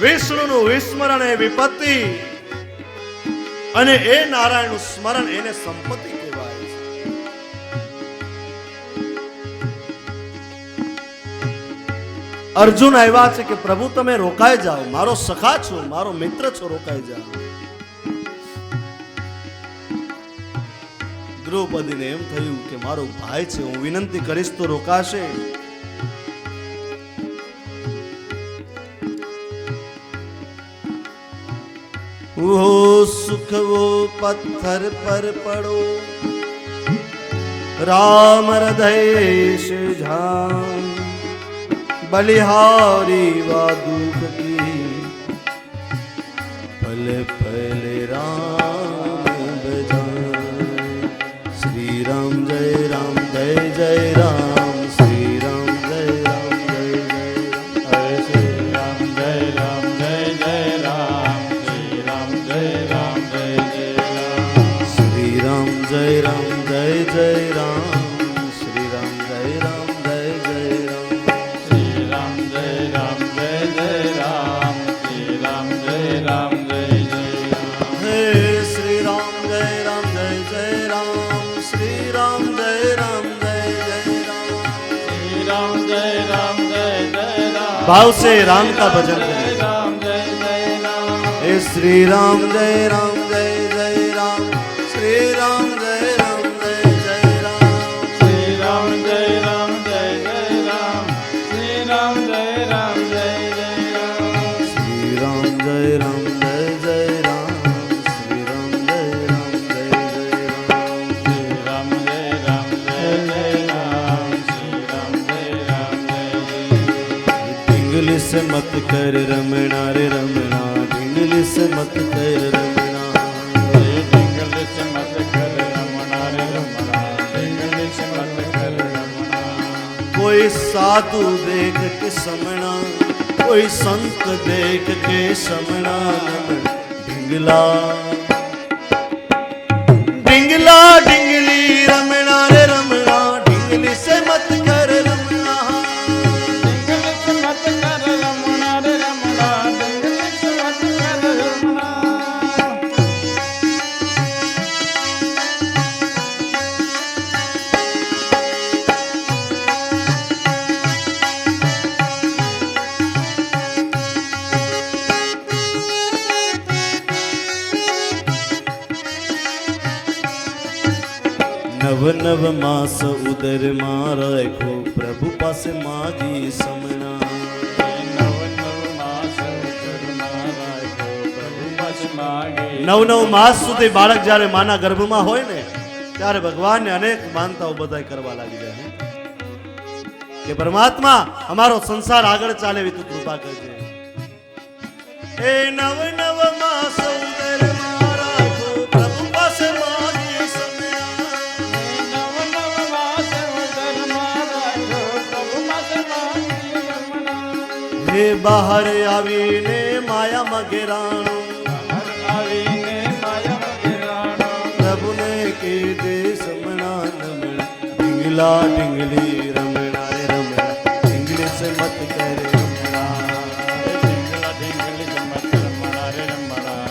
વિષ્ણુનું વિસ્મરણ એ વિપત્તિ અને એ નારાયણનું સ્મરણ એને સંપત્તિ કહેવાય છે. અર્જુન આવ્યા છે કે પ્રભુ તમે રોકાઈ જાઓ, મારો સખા છો, મારો મિત્ર છો, રોકાઈ જાઓ. દ્રૌપદીને એમ થયું કે મારો ભાઈ છે, હું વિનંતી કરીશ તો રોકાશે. वो सुख वो पत्थर पर पड़ो, राम हृदय से झान, बलिहारी वा दुख की, पल पल राम बजान. श्री राम जय राम जय जय राम, श्री राम जय राम जय जय राम, श्री राम जय राम जय जय राम, श्री राम जय राम जय जय राम, श्री राम जय राम जय जय राम, श्री राम जय राम जय जय राम, श्री राम जय राम जय जय राम, श्री राम जय राम जय जय राम. हे श्री राम जय राम जय जय राम, श्री राम जय राम जय जय राम, श्री राम जय राम जय जय राम. भाव से राम का भजन करें. हे श्री राम जय राम जय जय राम, श्री राम जय राम जय जय राम, श्री राम जय राम जय जय राम, श्री राम जय राम जय जय राम, श्री राम जय राम जय जय राम, श्री राम जय राम जय जय राम, श्री राम जय राम जय जय राम, श्री राम जय राम जय जय. इंग्लिश मत कर रमना रे रमना, इंग्लिश मत कर रमना, इंग्लिश मत कर रमना रे रमना, इंग्लिश मत कर रमना. कोई साधु देख के समना, कोई संत देख के समना, ढिंगला ढिंगला ढिंगली रमना रे रमना, ढिंगली से मत कर रमना, इंग्लिश मत कर रमना रे रमना, इंग्लिश मत कर रमना. નવ નવ માસ ઉદર માં રાખો, પ્રભુ પાસે માગી સમણા. નવ નવ માસ ઉદર માં રાખો, પ્રભુ પાસે માગી. નવ નવ માસ સુધી બાળક જ્યારે માના ગર્ભમાં હોય ને, ત્યારે ભગવાનને અનેક માનતાઓ બધાય કરવા લાગી જાય કે પરમાત્મા અમારો સંસાર આગળ ચાલે એવી તું કૃપા કરજે. એ નવ નવ માસ ઉદર માં રાખો, પ્રભુ પાસે માગી સમણા. હે બહાર આવીને માયામાં ઘેરાણું, આવીને માયામાં ઘેરાણું, પ્રભુને કીધે સમણા નમણા, ઢીંગલા ઢીંગલી રમણા રે રમણા, ઇંગ્લિશ મત કરે રમણા, ઢીંગલા ઢીંગલી મત રમણા રે રમણા,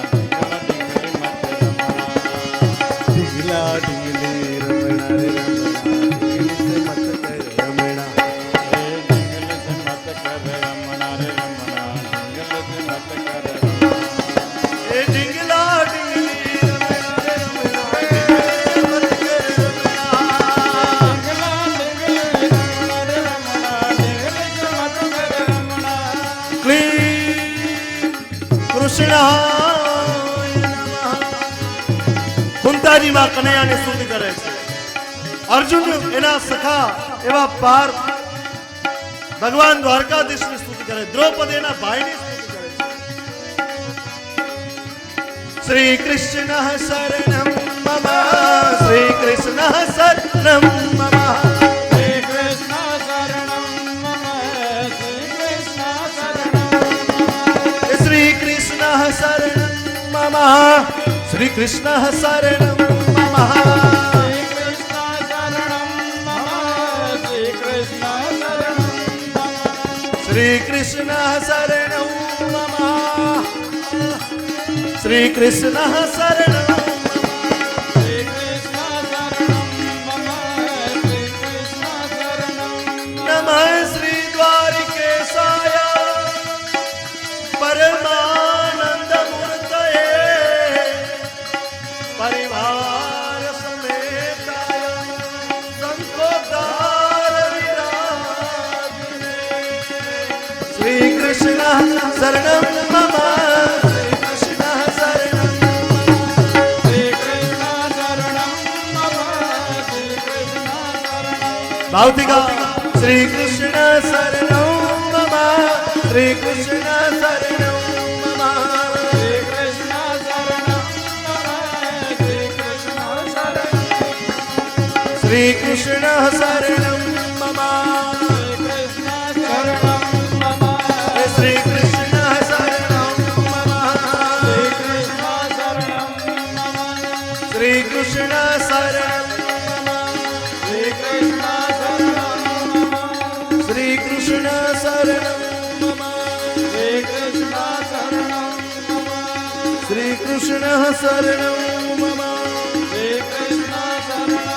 ઢીંગલા ઢીંગલી રમણા રે રમણા, ઇંગ્લિશ મત કરે રમણા. કુંતાજી માં કનૈયાની સ્તુતિ કરે છે. અર્જુન એના સખા એવા પાર્થ ભગવાન દ્વારકાધીશની સ્તુતિ કરે, દ્રૌપદી એના ભાઈની સ્તુતિ કરે છે. શ્રી કૃષ્ણ શરણમ મમ, શ્રી કૃષ્ણ શરણમ મમ, શ્રી કૃષ્ણ શરણમ મમ, શ્રી કૃષ્ણ શરણમ મમ, શ્રી કૃષ્ણ શરણમ મમ, શ્રી કૃષ્ણ શરણમ મમ, શ્રી કૃષ્ણ શરણમ મમ, શ્રી કૃષ્ણ શરણમ મમ, શ્રી કૃષ્ણ શરણમ મમ. શ્રી કૃષ્ણ શરણમ નમઃ શ્રી દ્વારિકેશાય પરમાનંદ મૂર્તયે પરિવાર સમેતાય સંતોષાર વિરાજને શ્રી કૃષ્ણ શરણમ મમ ભાવથી ગાઓ શ્રી કૃષ્ણ શરણમ મમ શ્રી કૃષ્ણ શરણમ મમ શ્રી કૃષ્ણ શરણમ શ્રી કૃષ્ણ શરણમ મમ શ્રી કૃષ્ણ શરણમ મમ શ્રી કૃષ્ણ શરણમ શ્રી કૃષ્ણ શરણમ શ્રી કૃષ્ણ શરણમ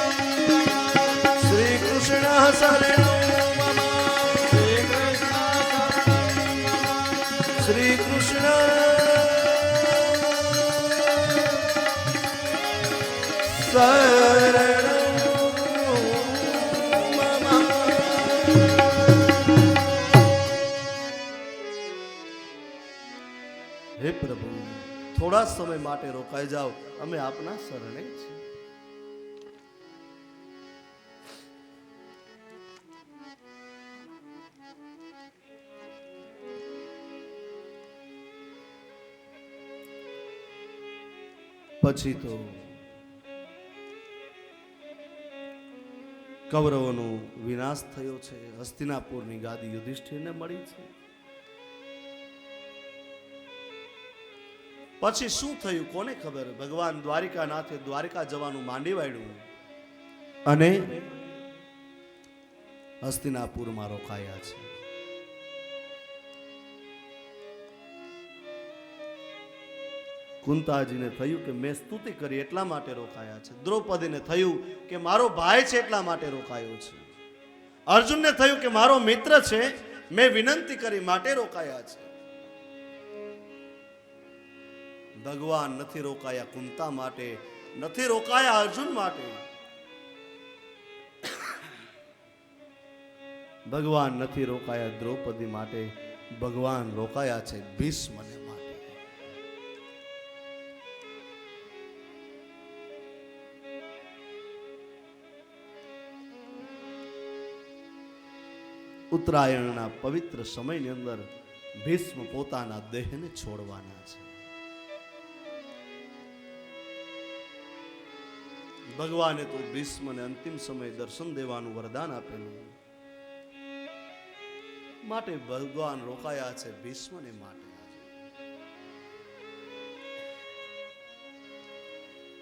શ્રી કૃષ્ણ શરણમ શ્રી કૃષ્ણ શરણમ હે પ્રભુ થોડા સમય માટે રોકાઈ જાઓ અમે આપના શરણે છીએ પછી તો કૌરવોનો વિનાશ થયો છે હસ્તિનાપુરની ગાદી યુધિષ્ઠિરને મળી છે પછી શું થયું કોને ખબર ભગવાન દ્વારિકાનાથે દ્વારિકા જવાનું માંડી વાળ્યું અને હસ્તિનાપુરમાં રોકાયા છે કુંતાજીને થયું કે મેં સ્તુતિ કરી એટલા માટે રોકાયા છે દ્રૌપદીને થયું કે મારો ભાઈ છે એટલા માટે રોકાયો છે અર્જુનને થયું કે મારો મિત્ર છે મેં વિનંતી કરી માટે રોકાયા છે ભગવાન નથી રોકાયા કુંતા માટે નથી રોકાયા અર્જુન માટે ભગવાન નથી રોકાયા દ્રૌપદી માટે ભગવાન રોકાયા છે ભીષ્મને માટે ઉત્તરાયણના પવિત્ર સમયની અંદર ભીષ્મ પોતાના દેહને છોડવાના છે ભગવાને તો ભીષ્મને અંતિમ સમય દર્શન દેવાનું વરદાન આપેલું માટે ભગવાન રોકાયા છે ભીષ્મને માટે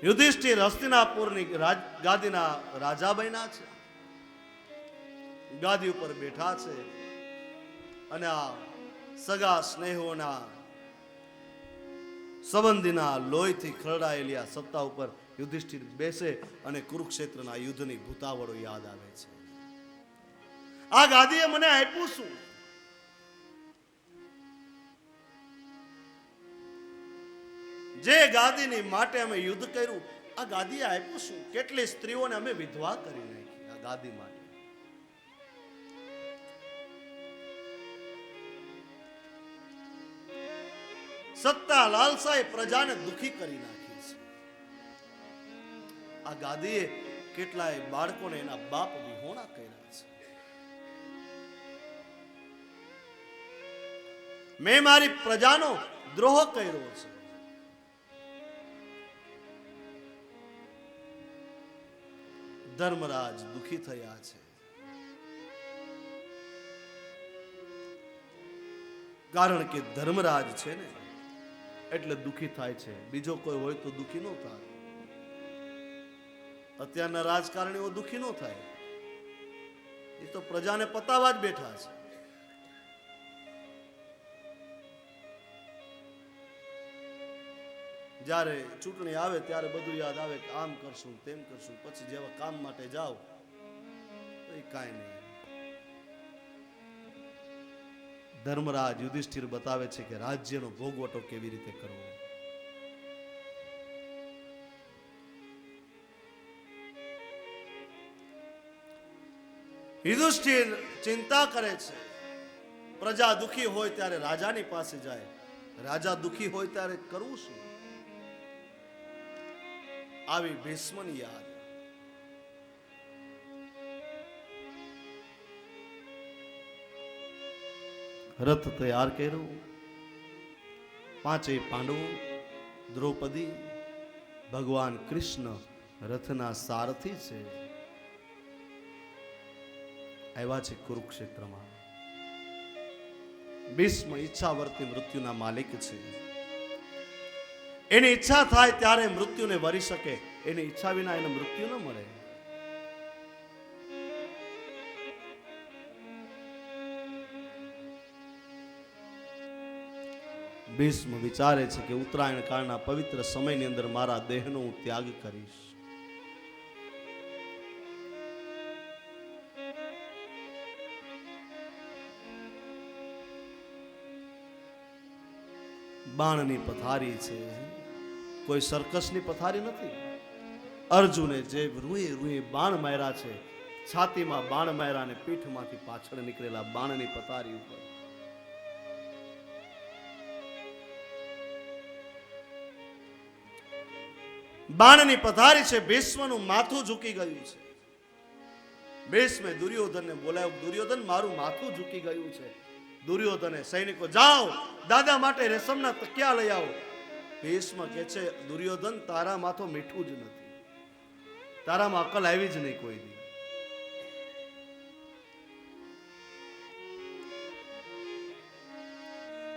યુધિષ્ઠિર હસ્તિનાપુરની ગાદીના રાજા બન્યા છે ગાદી ઉપર બેઠા છે અને આ સગા સ્નેહોના સંબંધીના લોહીથી ખરડાયેલી આ સત્તા ઉપર યુધિષ્ઠિર બેસે અને કુરુક્ષેત્રના યુદ્ધની ભૂતાવળો યાદ આવે છે આ ગાદીએ મને આપ્યું શું જે ગાદીની માટે અમે યુદ્ધ કર્યું આ ગાદીએ આપ્યું શું કેટલી સ્ત્રીઓને અમે વિધવા કરી નાખી આ ગાદી માટે સત્તા લાલસાએ પ્રજાને દુખી કરી નાખી છે આ ગાદીએ કેટલાય બાળકોને એના બાપ વિહોણા કર્યા છે મેં મારી પ્રજાનો દ્રોહ કર્યો છે ધર્મરાજ દુખી થયા છે કારણ કે ધર્મરાજ છે ને એટલે દુખી થાય છે બીજો કોઈ હોય તો દુખી ન થાય અત્યારના રાજકારણીઓ દુખી ન થાય એ તો પ્રજાને પતાવા જ બેઠા છે જ્યારે ચૂંટણી આવે ત્યારે બધું યાદ આવે કે આમ કરશું તેમ કરશું, પછી જેવા કામ માટે જાઓ એ કાંઈ નહીં. ધર્મરાજ યુધિષ્ઠિર બતાવે છે કે રાજ્યનો ભોગવટો કેવી રીતે કરવો. યુધિષ્ઠિર ચિંતા કરે છે. પ્રજા દુખી હોય ત્યારે રાજાની પાસે જાય, રાજા દુખી હોય ત્યારે કરવું શું? આવી ભીષ્મની યાદ. રથ તૈયાર કર્યું. પાંચેય પાંડવો, દ્રૌપદી, ભગવાન કૃષ્ણ રથના સારથી છે. આવ્યા છે કુરુક્ષેત્રમાં. ભીષ્મ ઈચ્છાવર્તી મૃત્યુના માલિક છે. એની ઈચ્છા થાય ત્યારે મૃત્યુને વરી શકે. એની ઈચ્છા વિના એને મૃત્યુ ન મળે. ભીષ્મ વિચારે છે કે ઉત્તરાયણ કાળના પવિત્ર સમયની અંદર મારા દેહનો હું ત્યાગ કરીશ. બાણની પથારી છે, કોઈ સર્કસની પથારી નથી. અર્જુને જે રૂએ રૂએ બાણ માર્યા છે, છાતીમાં બાણ માર્યા અને પીઠમાંથી પાછળ નીકળેલા બાણની પથારી ઉપર બાણની પથારી છે. ભીષ્મનું માથું ઝૂકી ગયું છે. ભીષ્મે દુર્યોધનને બોલાવ્યો, દુર્યોધન મારું માથું ઝૂકી ગયું છે. દુર્યોધને સૈનિકો જાઓ દાદા માટે રેશમના તકિયા લઈ આવો. ભીષ્મ કહે છે દુર્યોધન તારા માથું મીઠું જ નથી, તારામાં અકલ આવી જ નહીં કોઈ દી.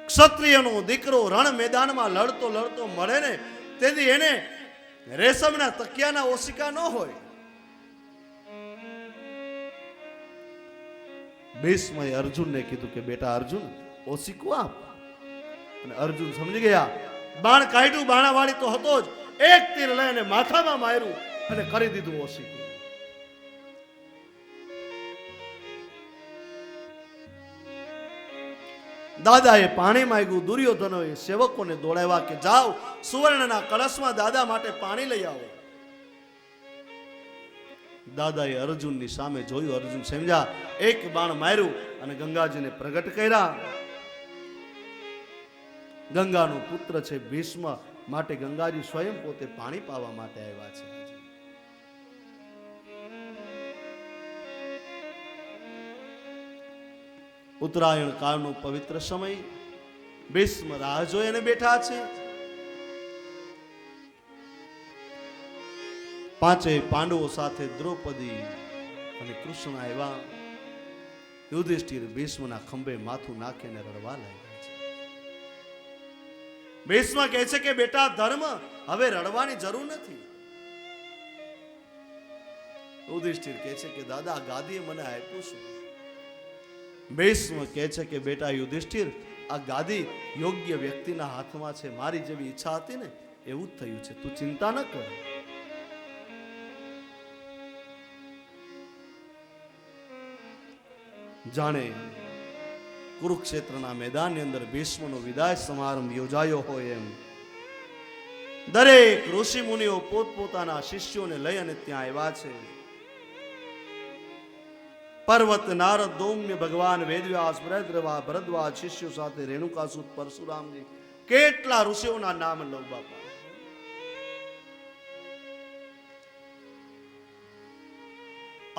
ક્ષત્રિયનો દીકરો રણ મેદાનમાં લડતો લડતો મળે ને તેથી એને રેશમના તકિયાના ઓશિકા ન હોય. ભીષ્મએ અર્જુનને કીધું કે બેટા અર્જુન ઓશિકું આપ. અને અર્જુન સમજી ગયા. બાણ કાઢ્યું, બાણાવાળી તો હતો જ, એક તીર લઈને માથામાં માર્યું અને કરી દીધું ઓશિકું. દાદાએ પાણી માંગ્યું. દુર્યોધનોએ સેવકોને દોડાવ્યા કે જાઓ સુવર્ણના કળશમાં દાદા માટે પાણી લઈ આવો. દાદાએ અર્જુનની સામે જોયું. અર્જુન સમજ્યા, એક બાણ માર્યું અને ગંગાજીને પ્રગટ કર્યા. ગંગાનો પુત્ર છે ભીષ્મ, માટે ગંગાજી સ્વયં પોતે પાણી પાવા માટે આવ્યા છે. ઉત્તરાયણ કાળનો પવિત્ર સમય. ભીષ્મ રાહ જોઈને બેઠા છે. પાંચેય પાંડવો સાથે દ્રૌપદી અને કૃષ્ણ આવ્યા. યુધિષ્ઠિર ભીષ્મના ખંભે માથું નાખીને રડવા લાગ્યા છે. ભીષ્મ કહે છે કે બેટા ધર્મ, હવે રડવાની જરૂર નથી. યુધિષ્ઠિર કહે છે કે દાદા ગાદીએ મને આપ્યું શું? ભીષ્મ કહે છે કે બેટા યુધિષ્ઠિર, આ ગાદી યોગ્ય વ્યક્તિના હાથમાં છે. મારી જેવી ઈચ્છા હતી ને એવું જ થયું છે, તું ચિંતા ન કર. જાણે કુરુક્ષેત્રના મેદાનની અંદર ભીષ્મનો વિદાય સમારંભ યોજાયો હોય એમ દરેક ઋષિ મુનિઓ પોતપોતાના શિષ્યોને લઈ અને ત્યાં આવ્યા છે. પર્વત, નારદ, દૌમ્ય, ભગવાન વેદવ્યાસ, બૃહદ્રવા, ભરદ્વાજ શિષ્યો સાથે રેણુકાસુત, પરશુરામજી, કેટલા ઋષિઓના નામ લો બાપા.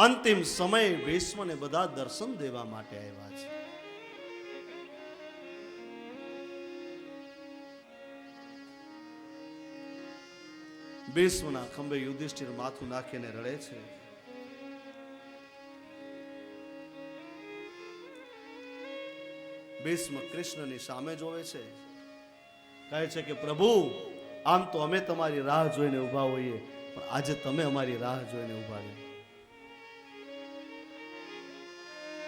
અંતિમ સમયે ભીષ્મને બધા દર્શન દેવા માટે આવ્યા છે. ભીષ્મના ખંભે યુધિષ્ઠિર માથું નાખીને રડે છે. ભીષ્મ કૃષ્ણની સામે જોવે છે, કહે છે કે પ્રભુ, આમ તો અમે તમારી રાહ જોઈને ઉભા હોઈએ, પણ આજે તમે અમારી રાહ જોઈને ઉભા રહો.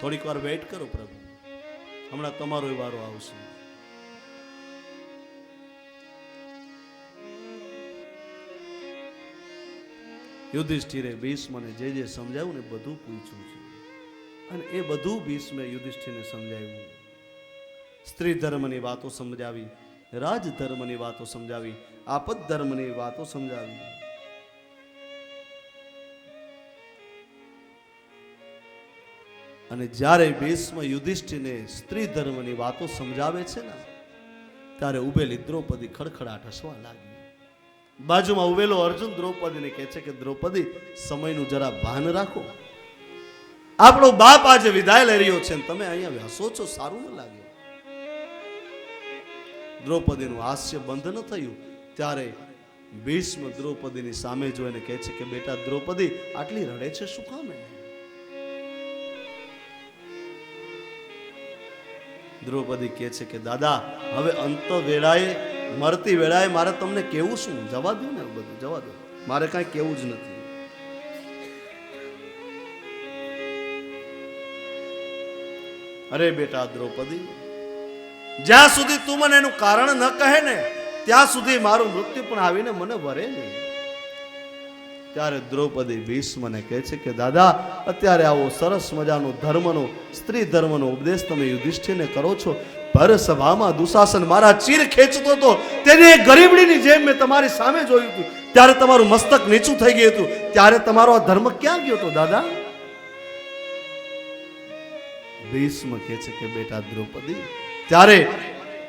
થોડીક વાર વેઇટ કરો પ્રભુ, હમણાં તમારો વારો આવશે. યુધિષ્ઠિરે ભીષ્મને જે સમજાવ્યું ને બધું પૂછ્યું છે, અને એ બધું ભીષ્મે યુધિષ્ઠિરને સમજાવ્યું. સ્ત્રી ધર્મની વાતો સમજાવી, રાજ ધર્મની વાતો સમજાવી, આપદ ધર્મની વાતો સમજાવી. અને જ્યારે ભીષ્મ યુધિષ્ઠિરને સ્ત્રી ધર્મની વાતો સમજાવે છે ને, ત્યારે ઉભેલી દ્રૌપદી ખડખડાટ હસવા લાગી. બાજુમાં ઉભેલો અર્જુન દ્રૌપદીને કહે છે કે દ્રૌપદી, સમયનું જરા ભાન રાખો. આપણો બાપ આજે વિદાય લઈ રહ્યો છે, તમે અહીંયા હસો છો, સારું ન લાગે. દ્રૌપદીનું હાસ્ય બંધ ન થયું. ત્યારે ભીષ્મ દ્રૌપદીની સામે જોઈને કહે છે કે બેટા દ્રૌપદી, આટલી રડે છે શું કામ? દ્રૌપદી કહે છે કે દાદા, હવે અંત વેળાએ, મરતી વેળાએ મારે તમને કેવું શું? જવા દો ને, બધું જવા દો, મારે કાંઈ કેવું જ નથી. અરે બેટા દ્રૌપદી, જ્યાં સુધી તું મને એનું કારણ ન કહે ને, ત્યાં સુધી મારું મૃત્યુ પણ આવીને મને વરે નહીં. ત્યારે દ્રૌપદી ભીષ્મને કહે છે કે દાદા, અત્યારે આવો સરસ મજાનો ધર્મનો, સ્ત્રી ધર્મનો ઉપદેશ તમે યુધિષ્ઠિરને કરો છો. ભર સભામાં દુશાસન મારા ચીર ખેંચતો હતો, તેની એક ગરીબડીની જેમ મેં તમારી સામે જોયું હતું. ત્યારે તમારું મસ્તક નીચું થઈ ગયું હતું. ત્યારે તમારો આ ધર્મ ક્યાં ગયો હતો દાદા? ભીષ્મ કહે છે કે બેટા દ્રૌપદી, ત્યારે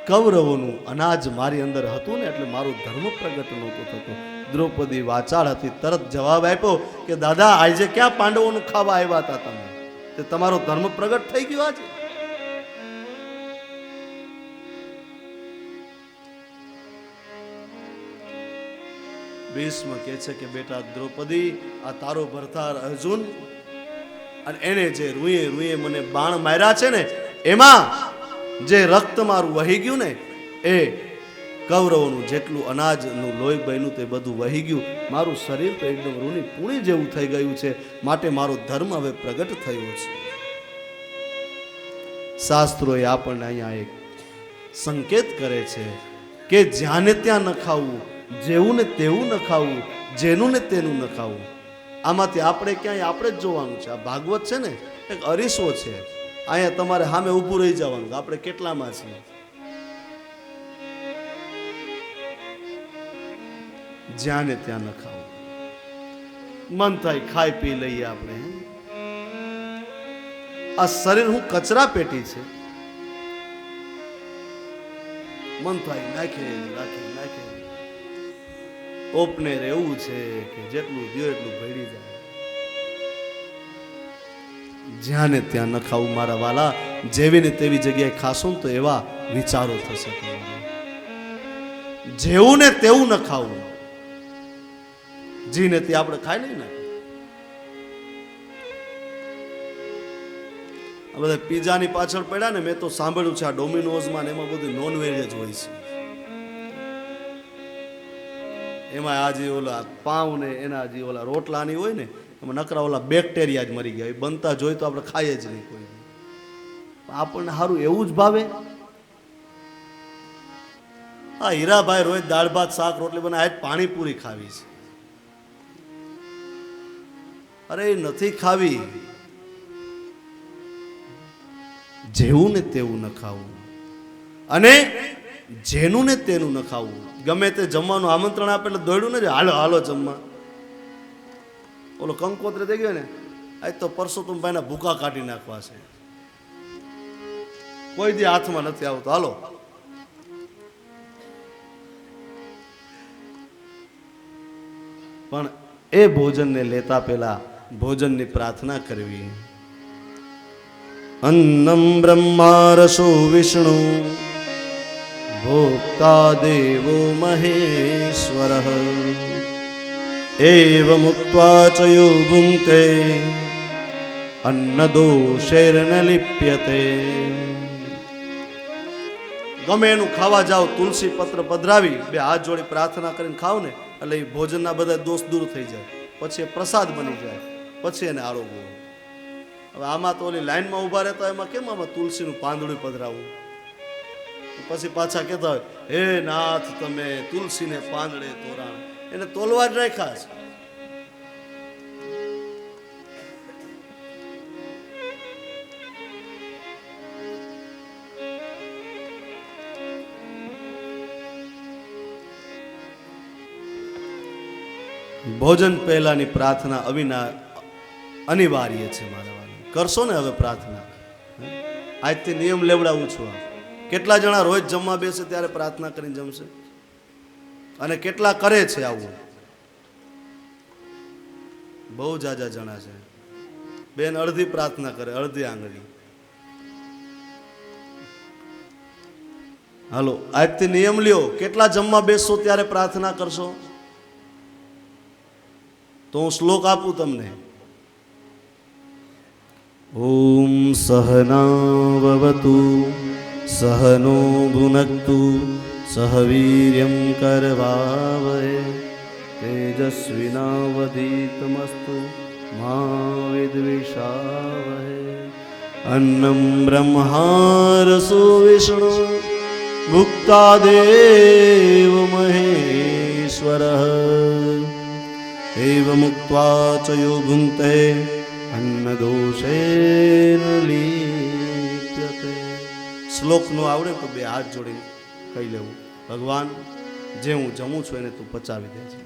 કૌરવોનું અનાજ મારી અંદર હતું ને, એટલે મારું ધર્મ પ્રગટ નહોતો થતો. દ્રૌપદી વાચાળ હતી, તરત જવાબ આપ્યો કે દાદા, આજે ક્યાં પાંડવોનું ખાવા આવ્યા હતા તમે? તે તમારો ધર્મ પ્રગટ થઈ ગયો આજે. ભીષ્મ કહે છે કે બેટા દ્રૌપદી, આ તારો ભરતાર અર્જુન, અને એને જે રૂએ રૂએ મને બાણ માર્યા છે ને, એમાં જે રક્ત મારું વહી ગયું ને, એ કૌરવોનું જેટલું અનાજનું લોહી બન્યું તે બધું વહી ગયું. મારું શરીર તો એકદમ રૂની પૂણી જેવું થઈ ગયું છે. માટે મારો ધર્મ હવે પ્રગટ થયો છે. શાસ્ત્રોએ આપણને અહીંયા એક સંકેત કરે છે કે જ્યાં ને ત્યાં ન ખાવું, જેવું ને તેવું ન ખાવું, જેનું ને તેનું ન ખાવું. આમાંથી આપણે ક્યાંય આપણે જ જોવાનું છે. આ ભાગવત છે ને, એક અરીસો છે. અહીંયા તમારે સામે ઊભું રહી જવાનું, આપણે કેટલામાં છીએ. જ્યાં ને ત્યાં ન ખાવું. મન થાય ખાઈ પી લઈએ આપણે. આ શરીર હું કચરા પેટી છે, મન થાય નાખે નાખે નાખે. ઓપને રહેવું છે કે જેટલું દો એટલું ભળી જાય. જ્યાં ને ત્યાં ન ખાવું મારા વાલા. જેવી ને તેવી જગ્યાએ ખાશો ને તો એવા વિચારો થશે તમારા. જેવું ને તેવું ન ખાવું. જી ને તે આપણે ખાઈ લઈએ ને. આ બધા પીઝાની પાછળ પડ્યા ને, મેં તો સાંભળ્યું છે આ ડોમિનોઝમાં ને એમાં બધું નોનવેજ જ હોય છે. એમાં આજે ઓલા પાઉં ને એના જે ઓલા રોટલાની હોય ને, એમાં નકરા ઓલા બેક્ટેરિયા જ મરી ગયા. એ બનતા જોઈ તો આપણે ખાઈએ જ નહીં કોઈ. આપણને સારું એવું જ ભાવે. હા, હીરાભાઈ રોજ દાળ ભાત શાક રોટલી બનાવે, આજ પાણીપુરી ખાવી છે. અરે નથી ખાવી. જેવું ને તેવું ન ખાવું, અને જેનું ને તેનું ન ખાવું. ગમે તે જમવાનું આમંત્રણ આપે એટલે દોડ્યું ને, હાલો હાલો જમવા. ઓલો કંકોત્રી થઈ ગયો ને, આજ તો પરસોત્તમભાઈના ભૂકા કાઢી નાખવા છે. કોઈ દી હાથમાં નથી આવતો, હાલો. પણ એ ભોજનને લેતા પહેલા ભોજનની પ્રાર્થના કરવી. અન્નમ બ્રહ્મા રસો વિષ્ણુ ભોક્તા દેવો મહેશ્વર એવમુક્ત્વા ચ યો ભુંક્તે અન્નદોષેર્ન લિપ્યતે. ગમે એનું ખાવા જાઓ, તુલસી પત્ર પધરાવી બે હાથ જોડી પ્રાર્થના કરીને ખાવ ને, એટલે એ ભોજનના બધા દોષ દૂર થઈ જાય. પછી એ પ્રસાદ બની જાય, પછી એને આરોગવું. હવે આમાં તો ઓલી લાઈનમાં ઊભા રહેતા એમાં કેમ આમાં તુલસીનું પાંદડું પધરાવું? પછી પાછા કહેતા હોય, હે નાથ તમે તુલસીને પાંદડે તોરાણ. એને તોલવા જ રાખ્યા છે. ભોજન પહેલાની પ્રાર્થના અનિવાર્ય છે મારા વાલા. કરશો ને હવે પ્રાર્થના? આજથી નિયમ લેવડાવું છું. કેટલા જણા રોજ જમવા બેસે ત્યારે પ્રાર્થના કરીને જમશે? અને કેટલા કરે છે આવું? બહુ જાજા જણા છે. બેન અડધી પ્રાર્થના કરે, અડધી આંગળી. હાલો, આજથી નિયમ લ્યો. કેટલા જમવા બેસશો ત્યારે પ્રાર્થના કરશો? તો હું શ્લોક આપું તમને. ઓમ સહનાવવતુ સહનો ભુનક્તુ સહ વીર્યં કરવાવહે તેજસ્વિનાવધીતમસ્તુ મા વિદ્વિષાવહે. અન્નમ બ્રહ્મારસો વિષ્ણુ ભુક્તાદેવ મહેશ્વરઃ એવમુક્ત્વા ચ યો ભુંક્તે અન્નદોષેન લીપ્યતે. શ્લોકનો આવડે તો બે હાથ જોડીને કહી લેવું, ભગવાન જે હું જમું છું એને તું પચાવી દે છે.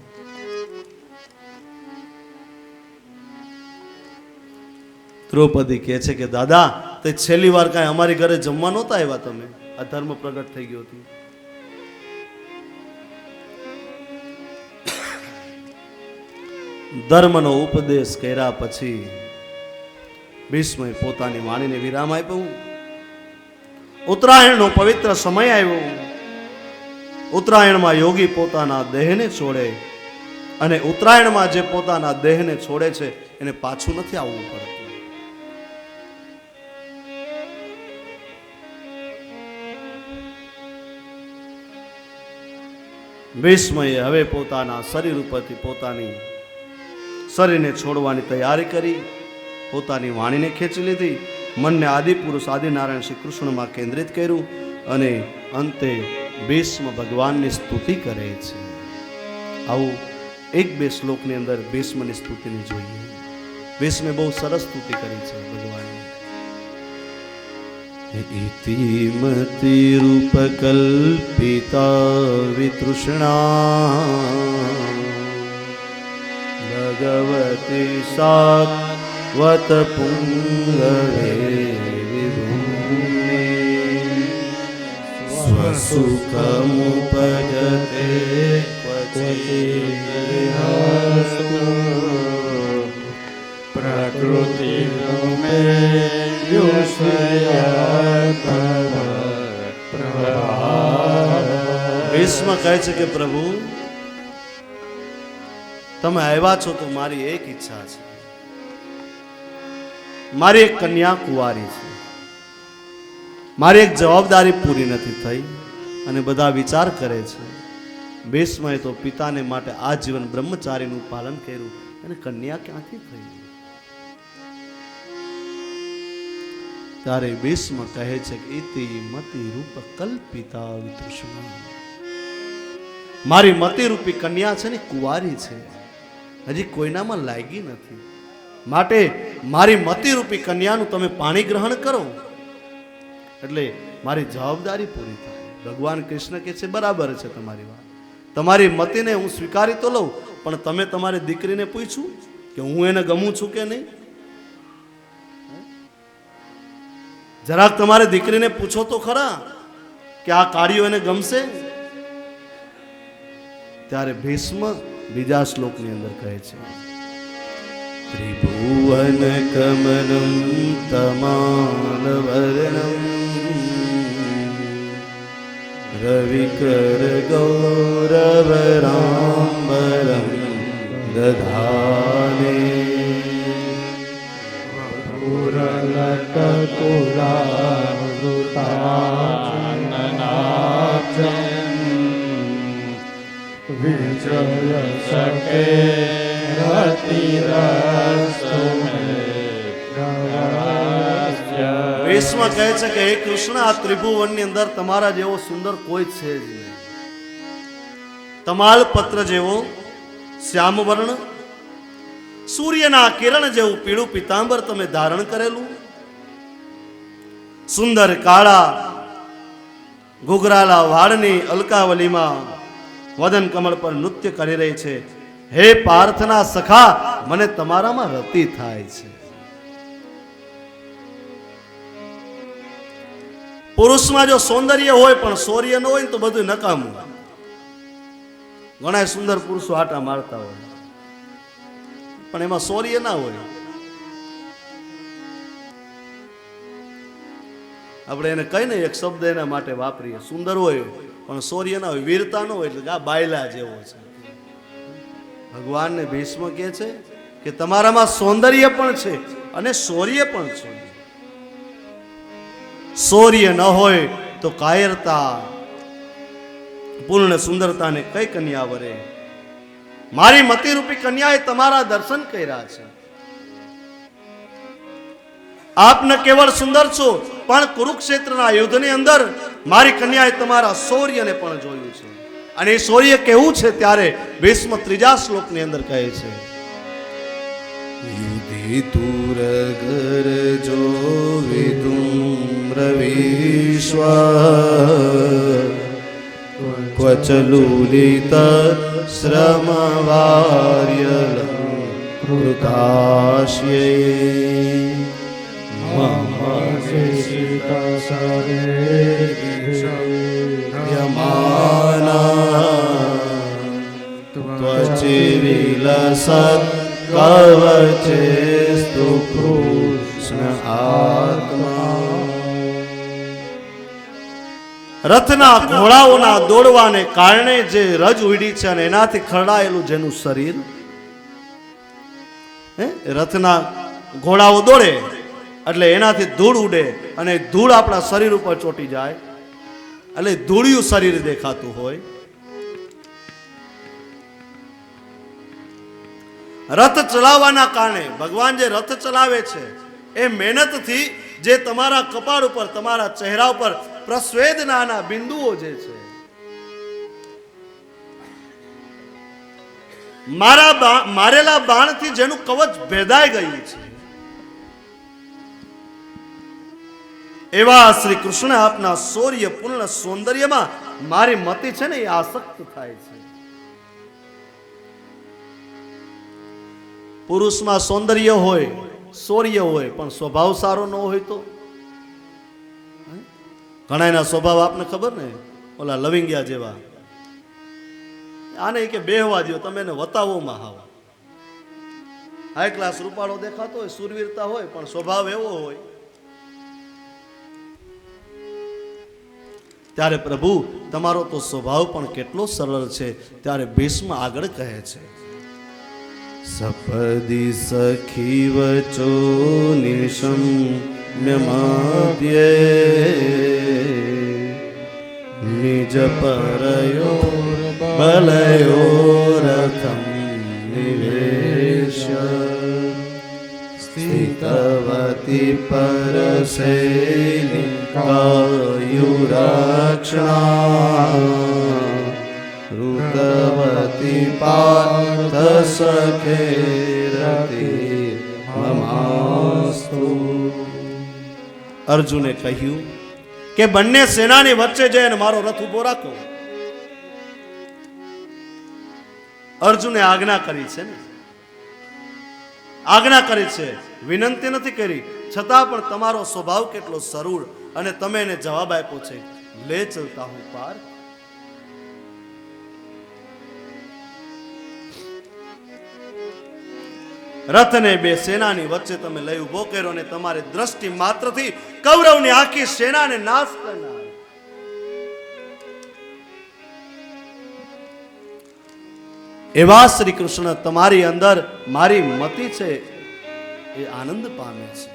દ્રૌપદી કહે છે કે દાદા, તે છેલ્લી વાર કાંઈ અમારી ઘરે જમવા નહોતા આવ્યા તમે? આ ધર્મ પ્રગટ થઈ ગયો હતી. ધર્મનો ઉપદેશ કર્યા પછી ભીષ્મએ પોતાની વાણીને વિરામ આપ્યો. ઉત્તરાયણનો પવિત્ર સમય આવ્યો. ઉત્તરાયણમાં યોગી પોતાના દેહને છોડે, અને ઉત્તરાયણમાં જે પોતાના દેહને છોડે છે એને પાછું નથી આવવું પડતું. ભીષ્મએ હવે પોતાના શરીર ઉપરથી પોતાની શરીરને છોડવાની તૈયારી કરી, પોતાની વાણીને ખેંચી લીધી, મનને આદિપુરુષ આદિનારાયણ શ્રી કૃષ્ણમાં કેન્દ્રિત કર્યું, અને અંતે ભીષ્મ ભગવાનની સ્તુતિ કરે છે. આવું એક બે શ્લોકની અંદર ભીષ્મની સ્તુતિને જોઈએ. ભીષ્મે બહુ સરસ સ્તુતિ કરી છે ભગવાનની. ઇતિમતિ રૂપકલ્પિતા વિતૃષ્ણા ભગવતી સાત્વત પુંગવે વિભૂને સ્વસુખમુપગતે ક્વચિદહસ્તુ પ્રકૃતિ ભીષ્મ કહે છે કે પ્રભુ, તમે આવ્યા છો તો મારી એક ઈચ્છા છે. મારી એક કન્યા કુંવારી છે, મારી એક જવાબદારી પૂરી નથી થઈ. અને બધા વિચાર કરે છે, ભીષ્મએ તો પિતાને માટે આજીવન બ્રહ્મચારીનું પાલન કર્યું, અને કન્યા ક્યાંથી થઈ? ત્યારે ભીષ્મ કહે છે કે ઇતિ મતિ રૂપ કલ્પિતા વિતૃષ્ણા. મારી મતિ રૂપી કન્યા છે ને કુંવારી છે, હજી કોઈનામાં લાગી નથી. માટે મારી મતિ રૂપી કન્યાનું તમે પાણી ગ્રહણ કરો એટલે મારી જવાબદારી પૂરી થાય. ભગવાન કૃષ્ણ કહે છે બરાબર છે તમારી વાત, તમારી મતિને હું સ્વીકારી તો લઉં, પણ તમે તમારી દીકરીને પૂછ્યું કે હું એને ગમું છું કે નહીં? જરાક તમારી દીકરીને પૂછો તો ખરા કે આ કાર્યો એને ગમશે? ત્યારે ભીષ્મ બીજા શ્લોકની અંદર કહે છે, ત્રિભુવન કમલમ તમાલ વર્ણમ રવિકર ગૌરવરાંબરમ દધાને વિજય શકે ભીષ્મ કહે છે કે હે કૃષ્ણ, આ ત્રિભુવનની અંદર તમારા જેવો સુંદર કોઈ છે જ નહીં. તમાલ પત્ર જેવો શ્યામ વર્ણ, સૂર્યના કિરણ જેવું પીળું પીતાંબર તમે ધારણ કરેલું, સુંદર કાળા ઘૂઘરાલા વાળની અલકાવલીમાં વદન કમળ પર નૃત્ય કરી રહી છે હે પાર્થના સખા, મને તમારામાં રતિ થાય છે. પુરુષમાં જો સૌંદર્ય હોય પણ શૌર્ય ન હોય ને તો બધું નકામું. ઘણા સુંદર પુરુષો આટા મારતા હોય પણ એમાં શૌર્ય ના હોય. આપણે એને કઈ ને એક શબ્દ એના માટે વાપરીએ, સુંદર હોય પણ શૌર્ય ના હોય, વીરતા ન હોય, એટલે આ બાયલા જેવો છે. ભગવાનને ભીષ્મ કહે છે કે તમારામાં સૌંદર્ય પણ છે અને શૌર્ય પણ છે. શૌર્ય ન હોય તો કાયરતા, પૂર્ણ સુંદરતાને કઈ કન્યા વરે? મારી મતિરૂપી કન્યાએ તમારા દર્શન કર્યા છે. આપ ન કેવળ સુંદર છો પણ કુરુક્ષેત્રના યુદ્ધની અંદર મારી કન્યાએ તમારા શૌર્યને પણ જોયું છે. અને એ શૌર્ય કેવું છે ત્યારે ભીષ્મ ત્રીજા શ્લોકની અંદર કહે છે, યુધિતુર ગરજો વિધુમ્ર વિશ્વ ક્વચલુલિત શ્રમ વાર્ય કૃતાશ્યે મમ ત્વચિવિલસત કવચેસ્તુ કૃષ્ણ આત્મા. રથના ઘોડાઓના દોડવાને કારણે જે રજ ઉડી છે અને એનાથી ખરડાયેલું જેનું શરીર, રથના ઘોડાઓ દોડે એટલે એનાથી ધૂળ ઉડે અને ધૂળ આપણા શરીર ઉપર ચોટી જાય એટલે ધૂળિયું શરીર દેખાતું હોય. રથ ચલાવવાના કારણે ભગવાન જે રથ ચલાવે છે એ મહેનતથી જે તમારા કપાળ ઉપર, તમારા ચહેરા ઉપર પ્રસ્વેદનાના બિંદુઓ જે છે, મારેલા બાણથી જેનું કવચ ભેદાઈ ગયું છે, એવા શ્રી કૃષ્ણ આપના શૌર્ય પૂર્ણ સૌંદર્યમાં મારી મતિ છે ને એ આસક્ત થાય છે. પુરુષમાં સૌંદર્ય હોય, શૌર્ય હોય પણ સ્વભાવ સારો ન હોય તો? ઘણા એના સ્વભાવ આપને ખબર ને, ઓલા લવિંગિયા જેવા. આને કે બેહવા દો, તમે એને વતાવોમાં હાવ. હાઈ ક્લાસ રૂપાળો દેખાતો હોય, સુરવીરતા હોય પણ સ્વભાવ એવો હોય. ત્યારે પ્રભુ તમારો તો સ્વભાવ પણ કેટલો સરળ છે. ત્યારે ભીષ્મ આગળ કહે છે, સપદી સખી વચો નિશમ્યમાદ્યે નિજ પરયો બલયો રથમ નિવેશ્ય સ્થિતવતી પરસૈનિકાયુરક્ષણા ઋતવતી પાર્થ સખે રતિ મમાસ્તુ. અર્જુને કહ્યું કે બંને સેનાની વચ્ચે જઈને મારો રથ ઉભો રાખો. અર્જુને આજ્ઞા કરી છે ને, આજ્ઞા કરી છે, વિનંતી નથી કરી. છતાં પણ તમારો સ્વભાવ કેટલો સરળ અને તમે એને જવાબ આપ્યો છે, લે ચલતા હું પાર. રથને બે સેનાની વચ્ચે તમે લઈ ઉભો કર્યો અને તમારી દ્રષ્ટિ માત્રથી કૌરવની આખી સેનાને નાશ કરનાર. એવા શ્રી કૃષ્ણ તમારી અંદર મારી મતિ છે એ આનંદ પામે છે.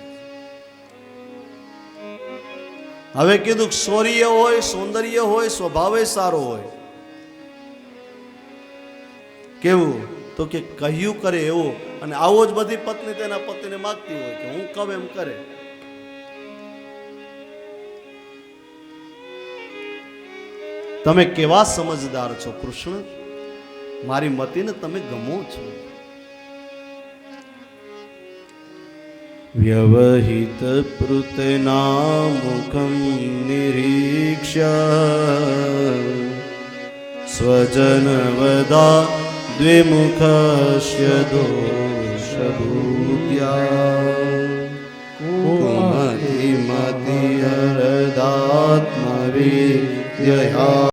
હવે કીધું શૌર્ય હોય, સૌંદર્ય હોય, સ્વભાવ સારો હોય. કેવું તો કે કહ્યું કરે એવું. અને આવો જ બધી પત્ની તેના પતિને માગતી હોય કે હું કહું એમ કરે. તમે કેવા સમજદાર છો કૃષ્ણ, મારી મતિને તમે ગમો છો. વ્યવહિત પૃતના મુખમ નિરીક્ષ્ય સ્વજન વદા द्विमुखस्य दोषभूत्या कुमतिमतिहरदात्मविद्यया